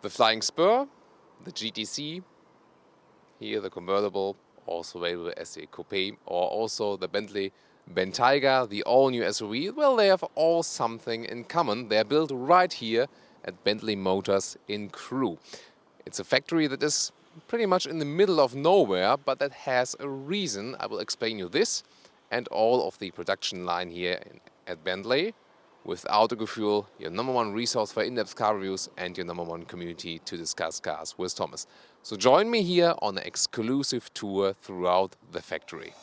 The Flying Spur, the GTC, here the convertible, also available as the coupe, or also the Bentley Bentayga, the all-new SUV. Well, they have all something in common. They are built right here at Bentley Motors in Crewe. It's a factory that is pretty much in the middle of nowhere, but that has a reason. I will explain you this and all of the production line here at Bentley with Autogefühl, your #1 resource for in-depth car reviews and your #1 community to discuss cars with Thomas. So join me here on an exclusive tour throughout the factory.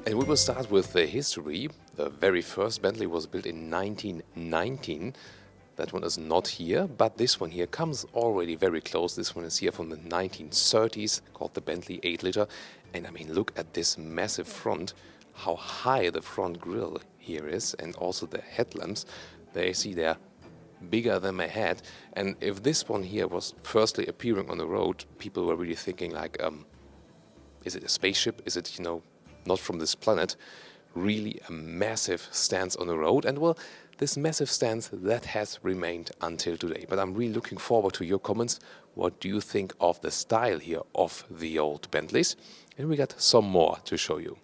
And we will start with the history. The very first Bentley was built in 1919. That one is not here, but this one here comes already very close. This one is here from the 1930s, called the Bentley 8-liter. And I mean, look at this massive front, how high the front grille here is, and also the headlamps. They see they're bigger than my head. And if this one here was firstly appearing on the road, people were really thinking like, is it a spaceship? Is it, not from this planet? Really a massive stance on the road. And well, this massive stance, that has remained until today. But I'm really looking forward to your comments. What do you think of the style here of the old Bentleys? And we got some more to show you.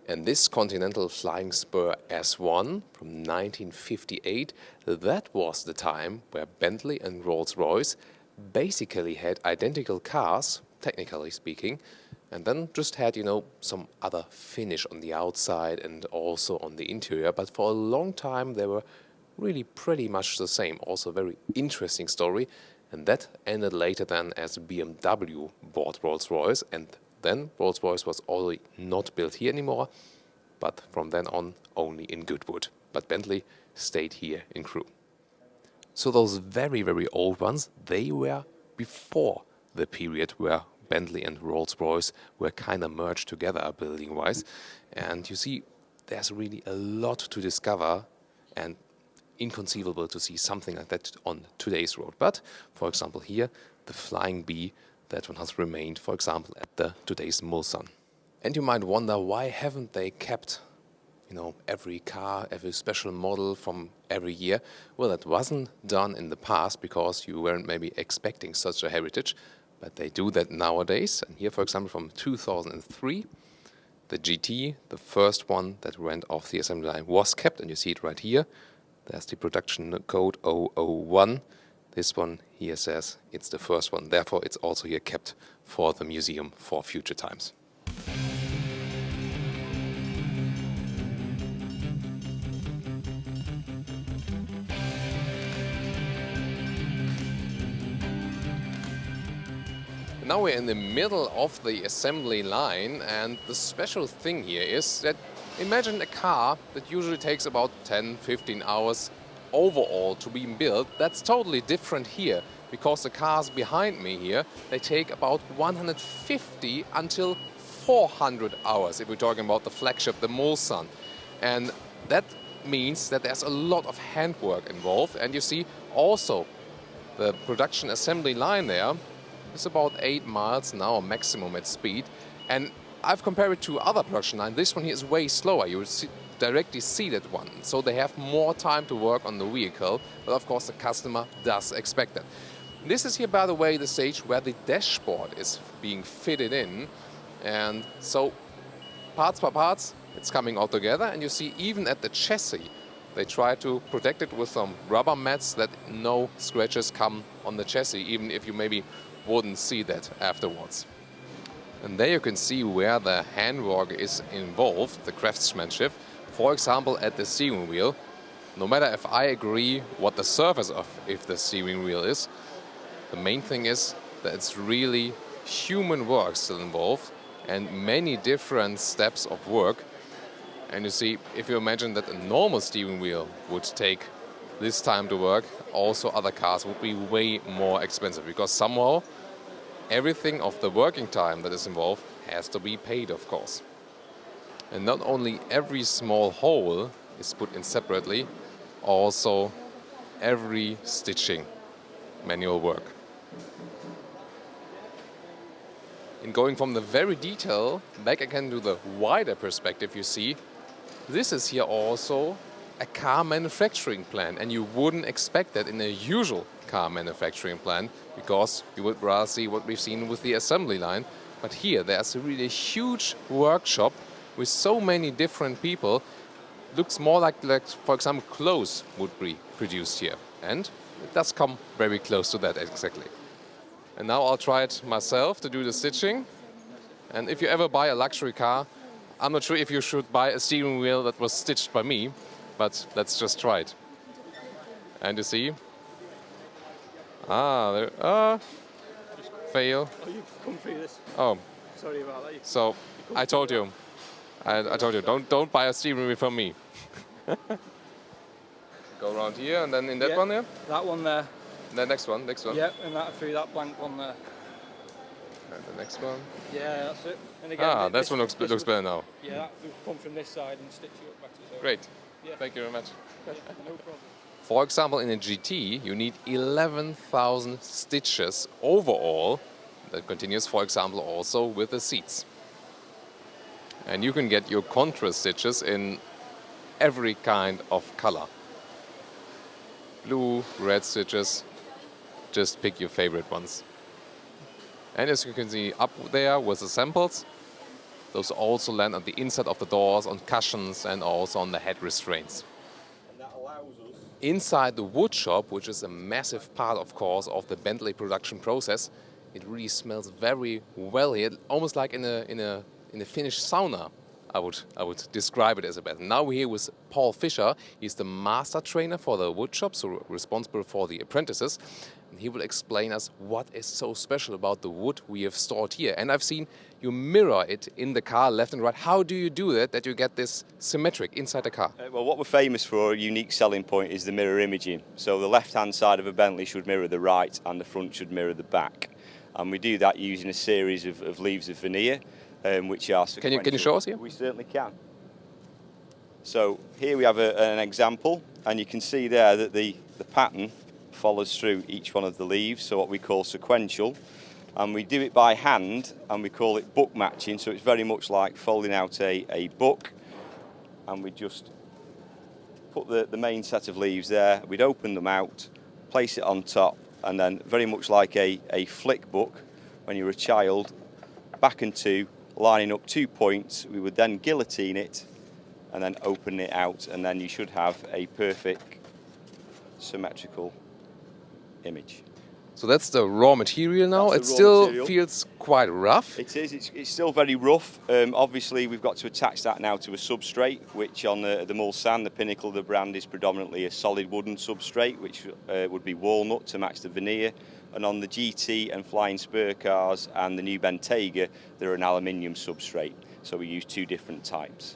And this Continental Flying Spur S1 from 1958, that was the time where Bentley and Rolls-Royce basically had identical cars, technically speaking, and then just had, some other finish on the outside and also on the interior. But for a long time, they were really pretty much the same. Also a very interesting story. And that ended later then as BMW bought Rolls-Royce. And then Rolls-Royce was already not built here anymore, but from then on only in Goodwood. But Bentley stayed here in Crewe. So those very, very old ones, they were before the period where Bentley and Rolls-Royce were kind of merged together building-wise. And you see, there's really a lot to discover and inconceivable to see something like that on today's road. But, for example, here, the Flying Bee, that one has remained, for example, at the today's Mulsanne. And you might wonder, why haven't they kept, every car, every special model from every year? Well, that wasn't done in the past because you weren't maybe expecting such a heritage. But they do that nowadays. And here, for example, from 2003, the GT, the first one that went off the assembly line, was kept. And you see it right here. There's the production code 001. This one here says it's the first one. Therefore, it's also here kept for the museum for future times. Now we're in the middle of the assembly line, and the special thing here is that imagine a car that usually takes about 10-15 hours overall to be built. That's totally different here, because the cars behind me here, they take about 150 until 400 hours if we're talking about the flagship, the Mulsanne. And that means that there's a lot of handwork involved. And you see also the production assembly line there, it's about 8 miles an hour maximum at speed. And I've compared it to other production line. This one here is way slower. You will directly see that one. So they have more time to work on the vehicle. But of course the customer does expect that. This is here, by the way, the stage where the dashboard is being fitted in. And so parts by parts, it's coming all together. And you see even at the chassis, they try to protect it with some rubber mats that no scratches come on the chassis, even if you maybe wouldn't see that afterwards. And there you can see where the handwork is involved, the craftsmanship. For example, at the steering wheel, no matter if I agree what the surface of the steering wheel is, the main thing is that it's really human work still involved and many different steps of work. And you see, if you imagine that a normal steering wheel would take this time to work, also other cars would be way more expensive, because somehow everything of the working time that is involved has to be paid, of course. And not only every small hole is put in separately, also every stitching, manual work. In going from the very detail back again to the wider perspective, you see, this is here also a car manufacturing plant, and you wouldn't expect that in a usual car manufacturing plant, because you would rather see what we've seen with the assembly line. But here there's a really huge workshop with so many different people. Looks more like, for example, clothes would be produced here, and it does come very close to that exactly. And now I'll try it myself to do the stitching. And if you ever buy a luxury car, I'm not sure if you should buy a steering wheel that was stitched by me, but let's just try it. And you see, fail. Oh, you come through this. Oh, Sorry about that. so I told you, I told you, don't buy a steering wheel from me. Go around here and then in that one there. That one there. The next one. Yep, and that through that blank one there. And the next one. Yeah, that's it. And again, this one looks better now. Yeah, that will come from this side and stitch you up back to the Great. Yeah. Thank you very much. No problem. For example, in a GT, you need 11,000 stitches overall. That continues, for example, also with the seats. And you can get your contrast stitches in every kind of color. Blue, red stitches. Just pick your favorite ones. And as you can see up there with the samples, those also land on the inside of the doors, on cushions, and also on the head restraints. And that allows us... Inside the wood shop, which is a massive part, of course, of the Bentley production process, it really smells very well here, almost like in a Finnish sauna. I would describe it as a bit. Now we're here with Paul Fischer. He's the master trainer for the wood shop, so responsible for the apprentices. And he will explain us what is so special about the wood we have stored here. And I've seen you mirror it in the car left and right. How do you do that you get this symmetric inside the car? Well, what we're famous for, a unique selling point, is the mirror imaging. So the left-hand side of a Bentley should mirror the right and the front should mirror the back. And we do that using a series of leaves of veneer. Which are sequential. Can you show us here? We certainly can. So here we have an example, and you can see there that the pattern follows through each one of the leaves, so what we call sequential. And we do it by hand, and we call it book matching, so it's very much like folding out a book, and we just put the main set of leaves there, we'd open them out, place it on top, and then very much like a flick book, when you were a child, back and two, lining up 2 points, we would then guillotine it and then open it out, and then you should have a perfect symmetrical image. So that's the raw material now. That's It the raw still material. feels quite rough. It is, it's still very rough. Obviously we've got to attach that now to a substrate, which on the Mulsanne, the pinnacle of the brand, is predominantly a solid wooden substrate, which would be walnut to match the veneer. And on the GT and flying spur cars and the new Bentayga, they're an aluminium substrate. So we use two different types.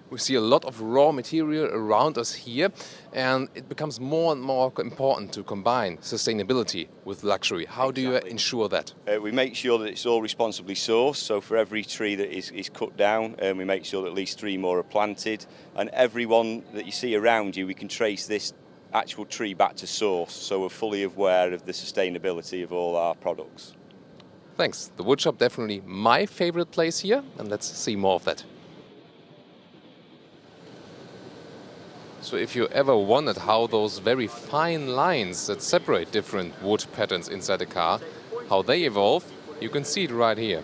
We see a lot of raw material around us here, and it becomes more and more important to combine sustainability with luxury. How do you ensure that? We make sure that it's all responsibly sourced, so for every tree that is cut down, we make sure that at least 3 more are planted, and every one that you see around you, we can trace this actual tree back to source, so we're fully aware of the sustainability of all our products. Thanks. The wood shop, definitely my favorite place here, and let's see more of that. So if you ever wondered how those very fine lines that separate different wood patterns inside a car, how they evolve, you can see it right here.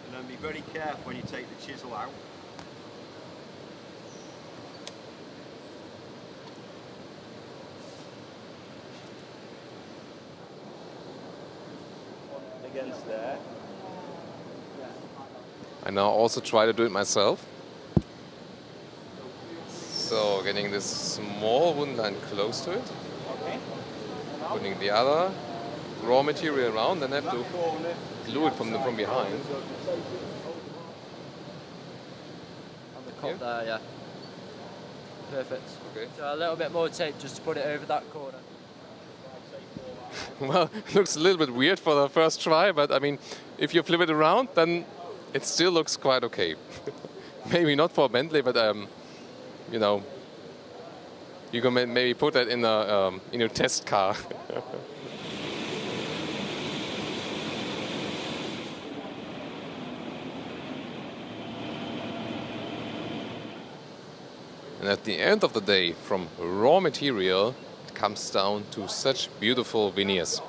And then be very careful when you take the chisel out. Against there. I now also try to do it myself. So getting this small wooden line close to it, putting the other raw material around, then have to glue it from behind. On the cup there, yeah. Perfect. Okay. So a little bit more tape just to put it over that corner. Well, it looks a little bit weird for the first try, but I mean, if you flip it around, then it still looks quite okay. Maybe not for Bentley, but you know, you can maybe put that in your test car. And at the end of the day, from raw material, it comes down to such beautiful veneers.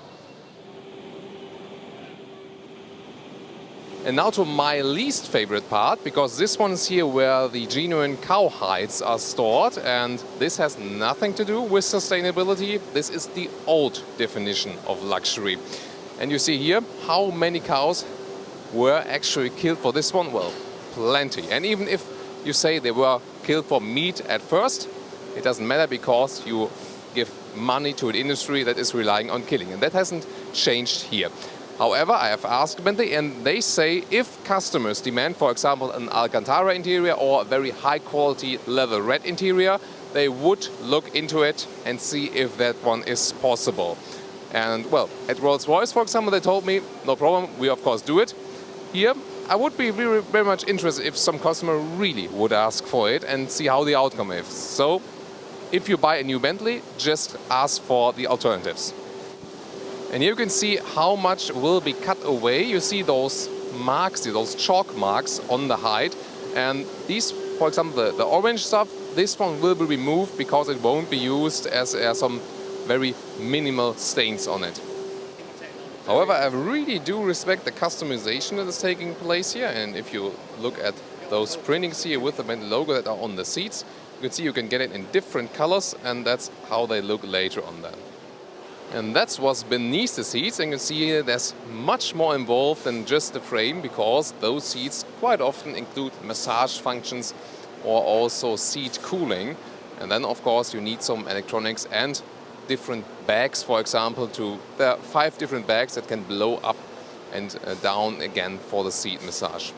And now to my least favorite part, because this one is here where the genuine cow hides are stored, and this has nothing to do with sustainability. This is the old definition of luxury. And you see here how many cows were actually killed for this one. Well, plenty. And even if you say they were killed for meat at first, it doesn't matter, because you give money to an industry that is relying on killing. And that hasn't changed here. However, I have asked Bentley, and they say if customers demand, for example, an Alcantara interior or a very high quality leather red interior, they would look into it and see if that one is possible. And well, at Rolls-Royce, for example, they told me, no problem, we of course do it. Here, I would be very much interested if some customer really would ask for it and see how the outcome is. So, if you buy a new Bentley, just ask for the alternatives. And here you can see how much will be cut away. You see those marks, those chalk marks on the hide. And these, for example, the orange stuff, this one will be removed because it won't be used as some very minimal stains on it. However, I really do respect the customization that is taking place here. And if you look at those printings here with the Bentley logo that are on the seats, you can see you can get it in different colors, and that's how they look later on then. And that's what's beneath the seats, and you can see here there's much more involved than just the frame, because those seats quite often include massage functions or also seat cooling. And then of course you need some electronics and different bags, for example. There are 5 different bags that can blow up and down again for the seat massage.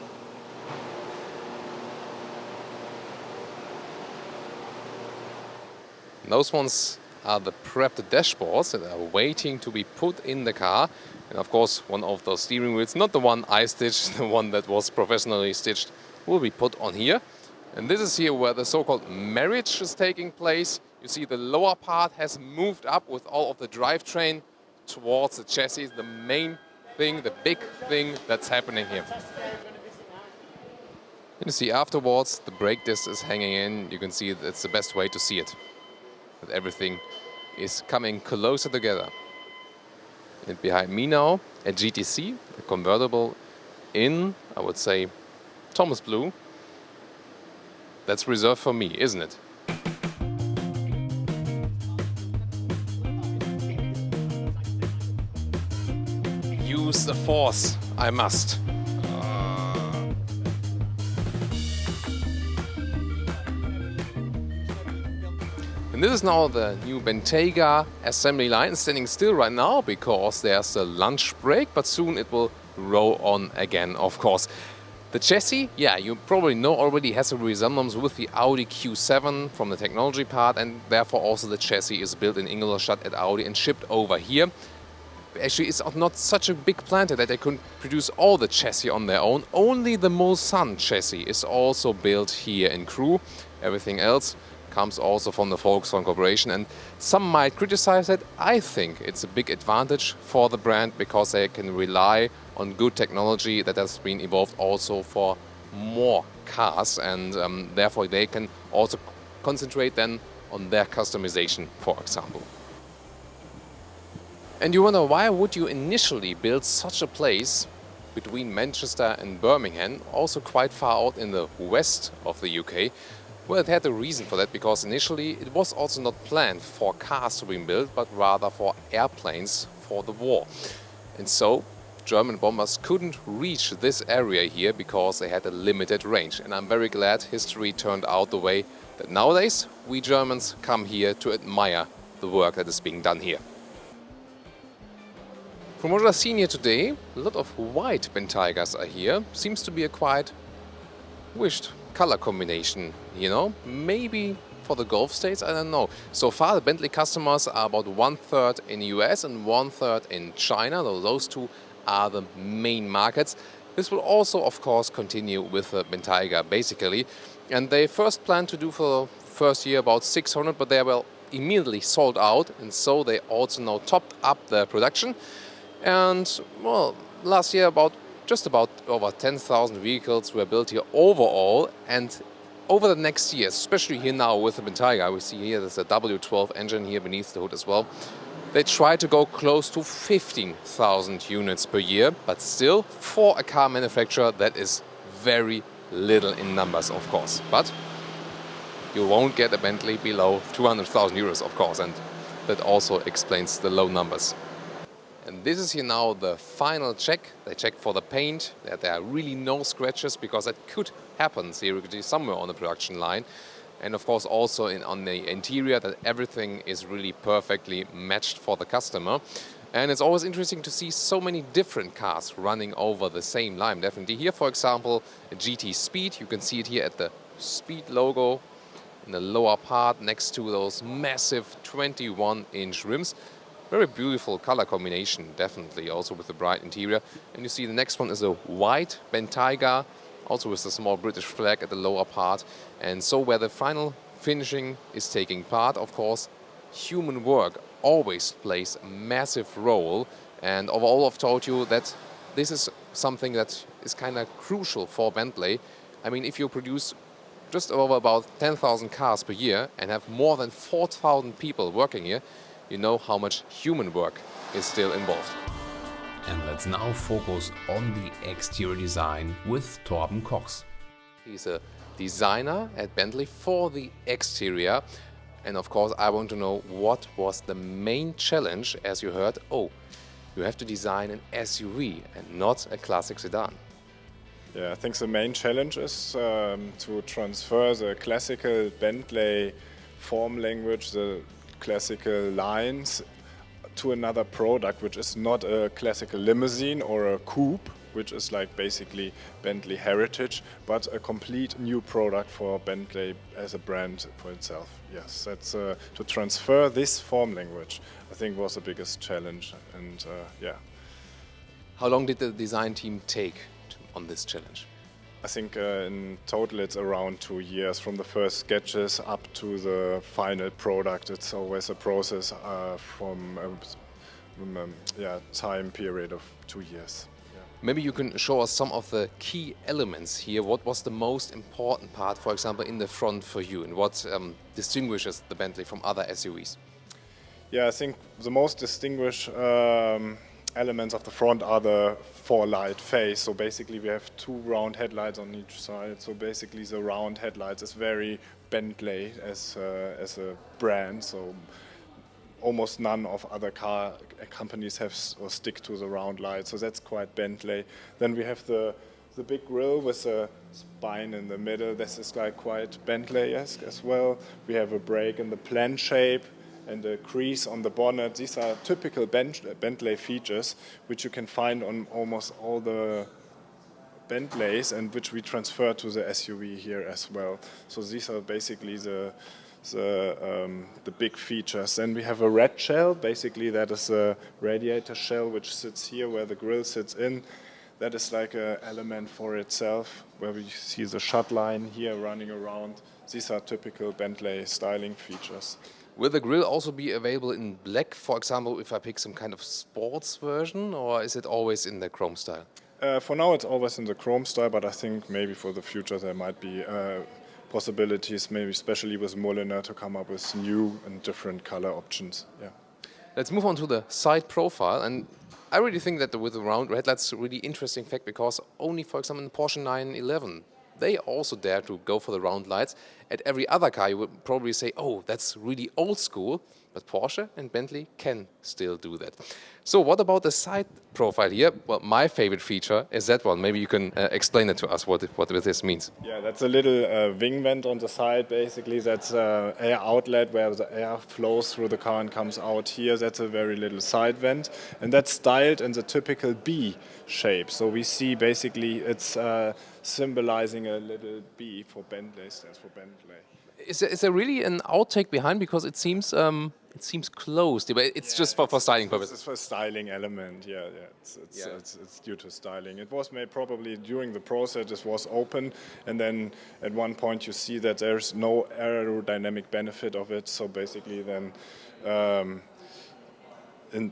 And those ones are the prepped dashboards that are waiting to be put in the car. And of course, one of those steering wheels, not the one I stitched, the one that was professionally stitched, will be put on here. And this is here where the so-called marriage is taking place. You see the lower part has moved up with all of the drivetrain towards the chassis, the main thing, the big thing that's happening here. And you see afterwards the brake disc is hanging in. You can see that's the best way to see it. That everything is coming closer together. And behind me now, a GTC, a convertible in, I would say, Thomas Blue. That's reserved for me, isn't it? Use the force, I must. And this is now the new Bentayga assembly line, standing still right now because there's a lunch break, but soon it will roll on again, of course. The chassis, yeah, you probably know already, has a resemblance with the Audi Q7 from the technology part, and therefore also the chassis is built in Ingolstadt at Audi and shipped over here. Actually, it's not such a big plant that they couldn't produce all the chassis on their own. Only the Mulsanne chassis is also built here in Crewe. Everything else comes also from the Volkswagen Corporation, and some might criticize it. I think it's a big advantage for the brand because they can rely on good technology that has been evolved also for more cars, and therefore they can also concentrate then on their customization, for example. And you wonder, why would you initially build such a place between Manchester and Birmingham, also quite far out in the west of the UK? Well, it had a reason for that, because initially it was also not planned for cars to be built, but rather for airplanes for the war. And so German bombers couldn't reach this area here because they had a limited range. And I'm very glad history turned out the way that nowadays we Germans come here to admire the work that is being done here. From what I've seen here today, a lot of white Bentaygas are here. Seems to be a quite wished color combination, you know. Maybe for the Gulf states? I don't know. So far, the Bentley customers are about 1/3 in the US and 1/3 in China. Those two are the main markets. This will also, of course, continue with Bentayga, basically. And they first planned to do for the first year about 600, but they were immediately sold out. And so they also now topped up the production. And, well, last year just about over 10,000 vehicles were built here overall. And over the next years, especially here now with the Bentayga, we see here there's a W12 engine here beneath the hood as well. They try to go close to 15,000 units per year, but still, for a car manufacturer, that is very little in numbers, of course. But you won't get a Bentley below 200,000 euros, of course, and that also explains the low numbers. And this is here now the final check. They check for the paint, that there are really no scratches, because that could happen theoretically somewhere on the production line. And of course also on the interior, that everything is really perfectly matched for the customer. And it's always interesting to see so many different cars running over the same line. Definitely here, for example, a GT Speed. You can see it here at the Speed logo in the lower part next to those massive 21-inch rims. Very beautiful color combination, definitely, also with the bright interior. And you see the next one is a white Bentayga, also with the small British flag at the lower part. And so where the final finishing is taking part, of course, human work always plays a massive role. And overall, I've told you that this is something that is kind of crucial for Bentley. I mean, if you produce just over about 10,000 cars per year and have more than 4,000 people working here, you know how much human work is still involved. And let's now focus on the exterior design with Torben Cox. He's a designer at Bentley for the exterior. And of course, I want to know what was the main challenge, as you heard. Oh, you have to design an SUV and not a classic sedan. Yeah, I think the main challenge is to transfer the classical Bentley form language, the classical lines, to another product which is not a classical limousine or a coupe, which is like basically Bentley heritage, but a complete new product for Bentley as a brand for itself. Yes, that's to transfer this form language, I think, was the biggest challenge. And yeah. How long did the design team take on this challenge? I think in total it's around 2 years, from the first sketches up to the final product. It's always a process from time period of 2 years. Yeah. Maybe you can show us some of the key elements here. What was the most important part, for example, in the front for you, and what distinguishes the Bentley from other SUVs? Yeah, I think the most distinguished elements of the front are the four-light face. So basically we have 2 round headlights on each side. So basically the round headlights is very Bentley as a brand. So almost none of other car companies have or stick to the round light. So that's quite Bentley. Then we have the big grille with a spine in the middle. This is like quite Bentley-esque as well. We have a brake in the plan shape and a crease on the bonnet. These are typical Bentley features which you can find on almost all the Bentleys and which we transfer to the SUV here as well. So these are basically the big features. Then we have a red shell. Basically that is a radiator shell which sits here where the grille sits in. That is like an element for itself, where we see the shut line here running around. These are typical Bentley styling features. Will the grille also be available in black, for example, if I pick some kind of sports version, or is it always in the chrome style? For now it's always in the chrome style, but I think maybe for the future there might be possibilities, maybe especially with Mulliner, to come up with new and different color options. Yeah. Let's move on to the side profile, and I really think that with the round headlights, a really interesting fact, because only, for example, in the Porsche 911, they also dare to go for the round lights. At every other car, you would probably say, oh, that's really old school. But Porsche and Bentley can still do that. So what about the side profile here? Well, my favorite feature is that one. Maybe you can explain it to us, what this means. Yeah, that's a little wing vent on the side, basically. That's an air outlet where the air flows through the car and comes out here. That's a very little side vent. And that's styled in the typical B shape. So we see basically it's symbolizing a little B for Bentley, stands for Bentley. Is there really an outtake behind? Because it seems closed, but it's just for styling purposes. It's for styling element, yeah. It's due to styling. It was made probably during the process. It was open, and then at one point you see that there's no aerodynamic benefit of it. So basically, then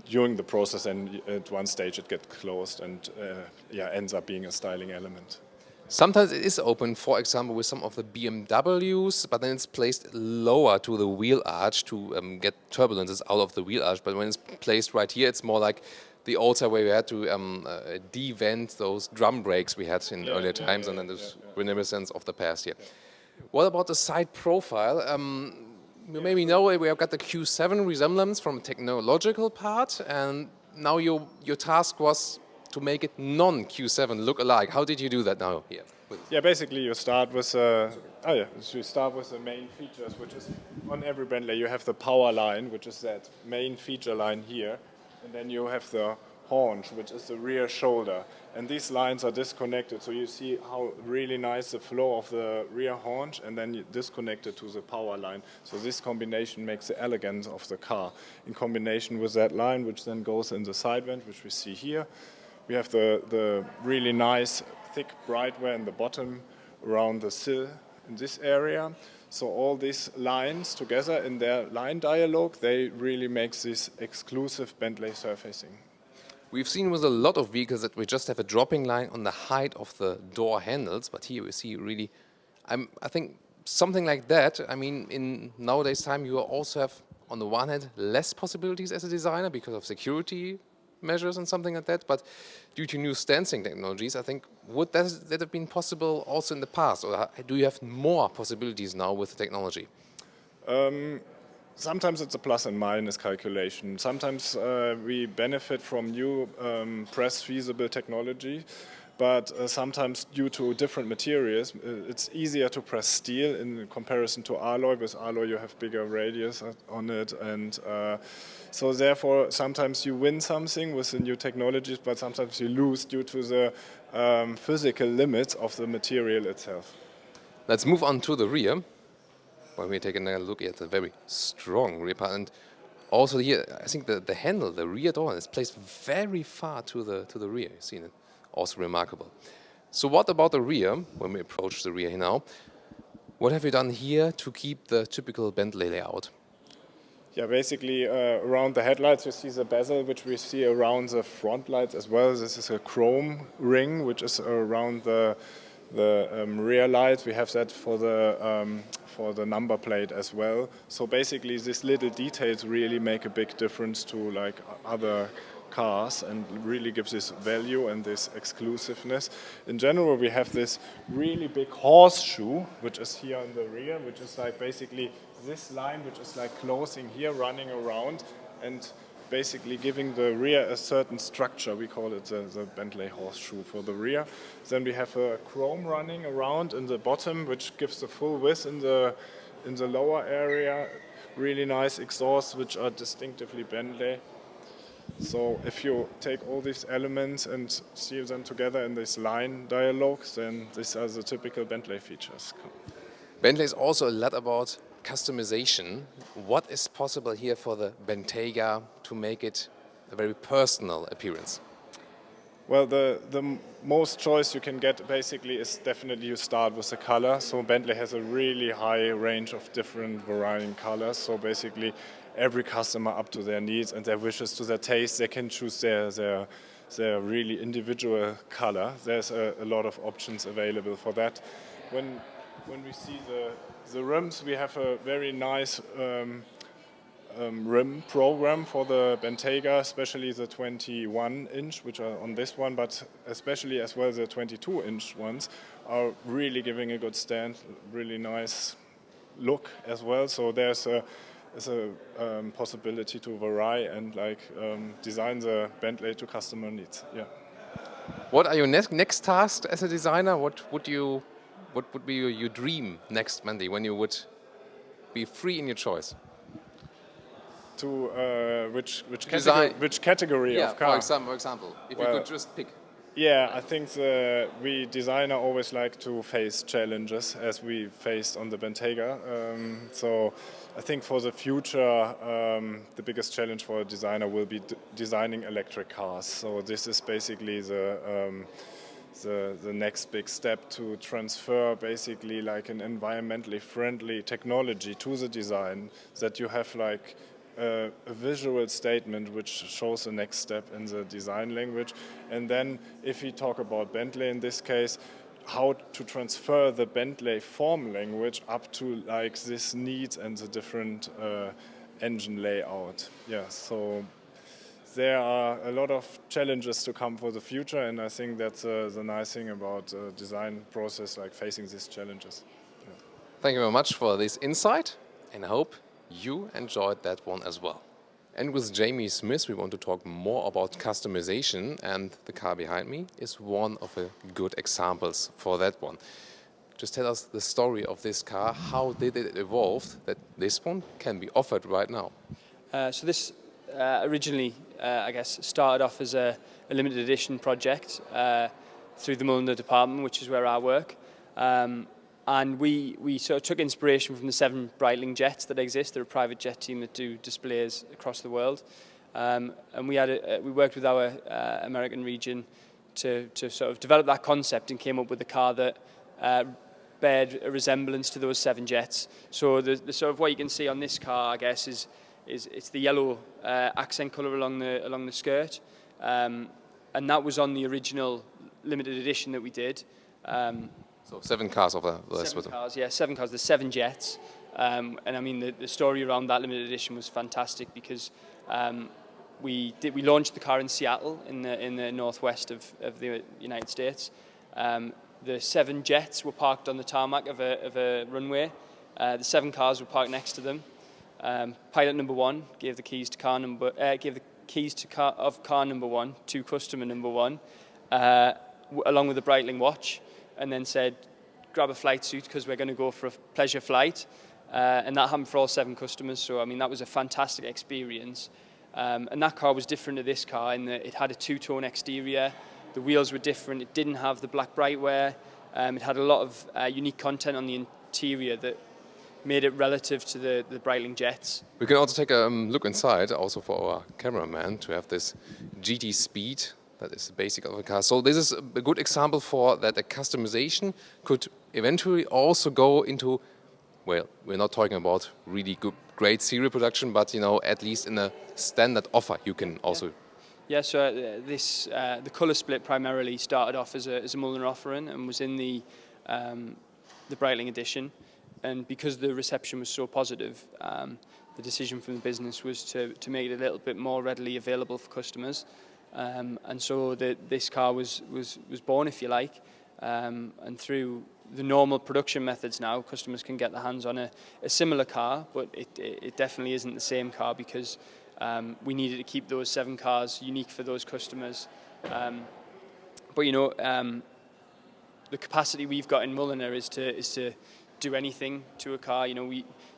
during the process, and at one stage it gets closed, and ends up being a styling element. Sometimes it is open, for example, with some of the BMWs, but then it's placed lower to the wheel arch to get turbulences out of the wheel arch. But when it's placed right here, it's more like the old style where we had to de-vent those drum brakes we had in earlier times, and then this reminiscence of the past here. What about the side profile? You maybe know we have got the Q7 resemblance from a technological part, and now your task was to make it non-Q7 look alike. How did you do that now here? Yeah, basically you start with you start with the main features, which is on every Bentley you have the power line, which is that main feature line here, and then you have the haunch, which is the rear shoulder, and these lines are disconnected, so you see how really nice the flow of the rear haunch, and then you disconnect it to the power line. So this combination makes the elegance of the car, in combination with that line, which then goes in the side vent, which we see here. We have the really nice thick brightware in the bottom around the sill in this area. So all these lines together in their line dialogue, they really make this exclusive Bentley surfacing. We've seen with a lot of vehicles that we just have a dropping line on the height of the door handles, but here we see really, I think something like that. I mean, in nowadays time, you also have, on the one hand, less possibilities as a designer because of security measures and something like that, but due to new stancing technologies, I think, would that have been possible also in the past, or do you have more possibilities now with the technology? Sometimes it's a plus and minus calculation. Sometimes we benefit from new press-feasible technology, but sometimes due to different materials, it's easier to press steel in comparison to alloy. With alloy you have bigger radius on it, and so therefore sometimes you win something with the new technologies, but sometimes you lose due to the physical limits of the material itself. Let's move on to the rear. When we take another look at the very strong rear part, and also here, I think the handle, the rear door, is placed very far to the rear. You've seen it, also remarkable. So what about the rear? When we approach the rear here now, what have you done here to keep the typical Bentley layout? Yeah, basically around the headlights you see the bezel, which we see around the front lights as well. This is a chrome ring, which is around the rear lights. We have that for the number plate as well. So basically these little details really make a big difference to like other cars and really gives this value and this exclusiveness. In general, we have this really big horseshoe, which is here on the rear, which is like basically this line, which is like closing here, running around, and basically giving the rear a certain structure. We call it the Bentley horseshoe for the rear. Then we have a chrome running around in the bottom, which gives the full width in the lower area. Really nice exhausts, which are distinctively Bentley. So if you take all these elements and see them together in this line dialogue, then these are the typical Bentley features. Bentley is also a lot about customization. What is possible here for the Bentayga to make it a very personal appearance? Well, the most choice you can get basically is definitely you start with the color. So Bentley has a really high range of different varying colors. So basically every customer up to their needs and their wishes, to their taste, they can choose their really individual color. There's a lot of options available for that. When we see the rims, we have a very nice rim program for the Bentayga, especially the 21-inch, which are on this one, but especially as well the 22-inch ones are really giving a good stand, really nice look as well. So there's a possibility to vary and design the Bentley to customer needs. Yeah. What are your next tasks as a designer? What would be your dream next, Mandy, when you would be free in your choice? To which category of car? For example, if you could just pick. Yeah, I think we designer always like to face challenges as we faced on the Bentayga. So I think for the future, the biggest challenge for a designer will be designing electric cars. So this is basically the next big step to transfer basically like an environmentally friendly technology to the design, that you have like a visual statement which shows the next step in the design language. And then if we talk about Bentley in this case, how to transfer the Bentley form language up to like this needs and the different engine layout. Yeah, so there are a lot of challenges to come for the future, and I think that's the nice thing about the design process, like facing these challenges. Yeah. Thank you very much for this insight, and I hope you enjoyed that one as well. And with Jamie Smith, we want to talk more about customization, and the car behind me is one of the good examples for that one. Just tell us the story of this car. How did it evolve that this one can be offered right now? So this originally, I guess, started off as a limited edition project through the Mulliner department, which is where I work. And we sort of took inspiration from the 7 Breitling jets that exist. They're a private jet team that do displays across the world. And we worked with our American region to sort of develop that concept and came up with a car that bared a resemblance to those 7 jets. So the sort of what you can see on this car, I guess, is it's the yellow accent colour along the skirt. And that was on the original limited edition that we did. So 7 cars of the list. 7 cars, yeah, 7 cars. There's 7 jets, and I mean the story around that limited edition was fantastic because we launched the car in Seattle in the northwest of the United States. The 7 jets were parked on the tarmac of a runway. The 7 cars were parked next to them. Pilot number 1 gave the keys to car number number 1 to customer number 1, along with a Breitling watch. And then said, grab a flight suit because we're going to go for a pleasure flight. And that happened for all 7 customers. So, I mean, that was a fantastic experience. And that car was different to this car in that it had a 2-tone exterior. The wheels were different. It didn't have the black brightwear. It had a lot of unique content on the interior that made it relative to the Breitling jets. We can also take a look inside, also for our cameraman, to have this GT Speed. That is the basic of the car. So this is a good example for that a customization could eventually also go into, well, we're not talking about really great serial production, but, you know, at least in a standard offer you can also... Yeah, so the colour split primarily started off as a Mulliner offering and was in the Breitling edition. And because the reception was so positive, the decision from the business was to make it a little bit more readily available for customers. And so this car was born, if you like, and through the normal production methods now, customers can get their hands on a similar car, but it definitely isn't the same car because we needed to keep those 7 cars unique for those customers. But you know, the capacity we've got in Mulliner is to do anything to a car. You know,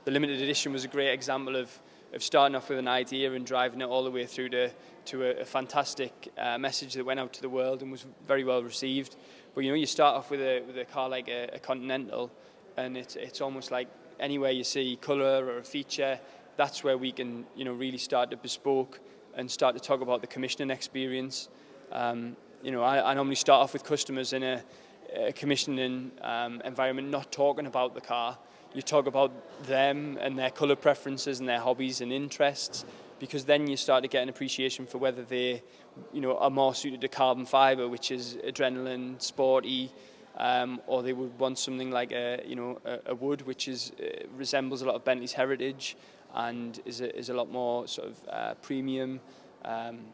the limited edition was a great example of starting off with an idea and driving it all the way through to a fantastic message that went out to the world and was very well received. But you know, you start off with a car like a Continental, and it's almost like anywhere you see colour or a feature, that's where we can, you know, really start to bespoke and start to talk about the commissioning experience. You know, I normally start off with customers in a commissioning environment, not talking about the car. You talk about them and their colour preferences and their hobbies and interests, because then you start to get an appreciation for whether they, you know, are more suited to carbon fibre, which is adrenaline, sporty, or they would want something like a wood, which resembles a lot of Bentley's heritage and is a lot more sort of premium. And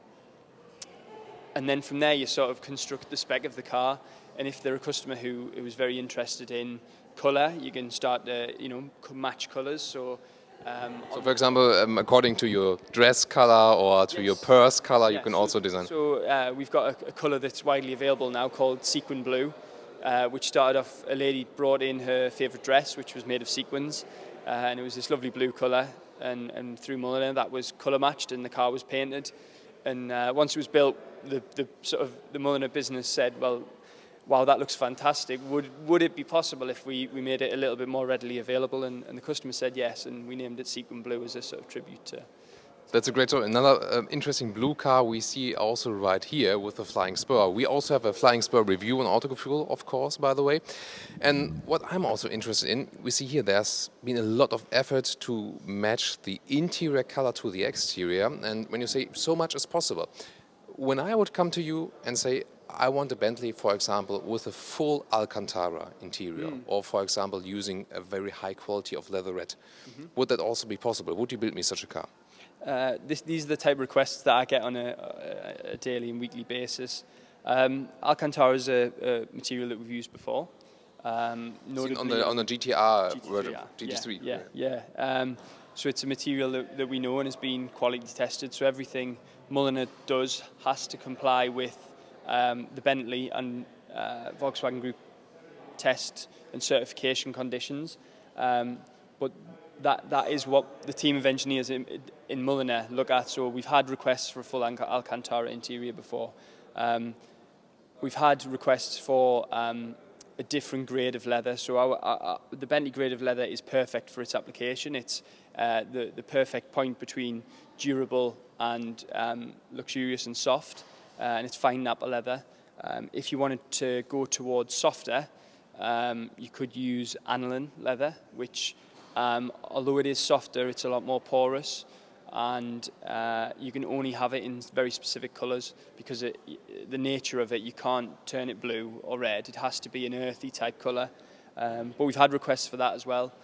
then from there you sort of construct the spec of the car. And if they're a customer who is very interested in colour, you can start to, you know, match colours. So for example, according to your dress colour or to your purse colour, you can also design. So we've got a colour that's widely available now called sequin blue, which started off, a lady brought in her favourite dress, which was made of sequins, and it was this lovely blue colour. And through Mulliner, that was colour matched, and the car was painted. And once it was built, the sort of the Mulliner business said, well, wow, that looks fantastic. Would it be possible if we made it a little bit more readily available? And the customer said yes, and we named it Sequin Blue as a sort of tribute to. That's a great story. Another interesting blue car we see also right here with the Flying Spur. We also have a Flying Spur review on Autogefühl, of course, by the way. And what I'm also interested in, we see here there's been a lot of effort to match the interior color to the exterior. And when you say so much as possible, when I would come to you and say, I want a Bentley, for example, with a full Alcantara interior, or for example, using a very high quality of leatherette, would that also be possible? Would you build me such a car? These are the type of requests that I get on a daily and weekly basis. Alcantara is a material that we've used before. On the GTR, GT3. Yeah. So it's a material that we know and has been quality tested. So everything Mulliner does has to comply with the Bentley and Volkswagen Group test and certification conditions. But that is what the team of engineers in Mulliner look at. So we've had requests for a full Alcantara interior before. We've had requests for a different grade of leather. So the Bentley grade of leather is perfect for its application. It's the perfect point between durable and luxurious and soft. And it's fine Napa leather. If you wanted to go towards softer, you could use aniline leather, which although it is softer, it's a lot more porous, and you can only have it in very specific colours because the nature of it, you can't turn it blue or red. It has to be an earthy type colour. But we've had requests for that as well.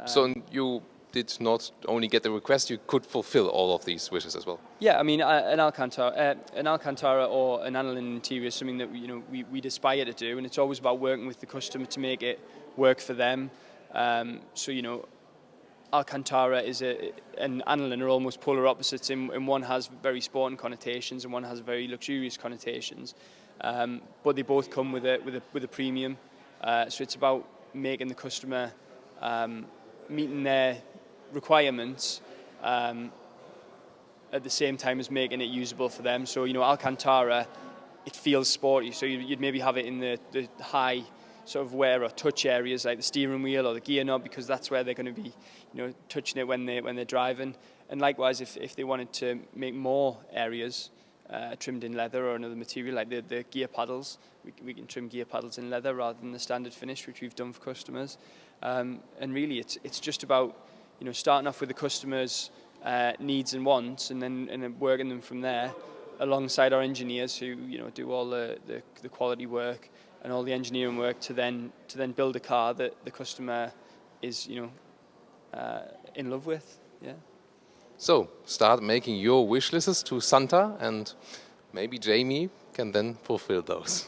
So you did not only get the request, you could fulfill all of these wishes as well. Yeah, I mean, an Alcantara or an aniline interior is something that we'd aspire to do, and it's always about working with the customer to make it work for them. So Alcantara and aniline are almost polar opposites. In one has very sporting connotations, and one has very luxurious connotations. But they both come with a premium. So it's about making the customer meeting their requirements at the same time as making it usable for them. So Alcantara, it feels sporty. So you'd maybe have it in the high sort of wear or touch areas like the steering wheel or the gear knob, because that's where they're going to be touching it when they're driving. And likewise, if they wanted to make more areas trimmed in leather or another material like the gear paddles, we can trim gear paddles in leather rather than the standard finish, which we've done for customers. And really it's just about starting off with the customer's needs and wants, and then working them from there alongside our engineers who do all the quality work and all the engineering work to then build a car that the customer is in love with. Yeah. So start making your wish lists to Santa, and maybe Jamie can then fulfill those.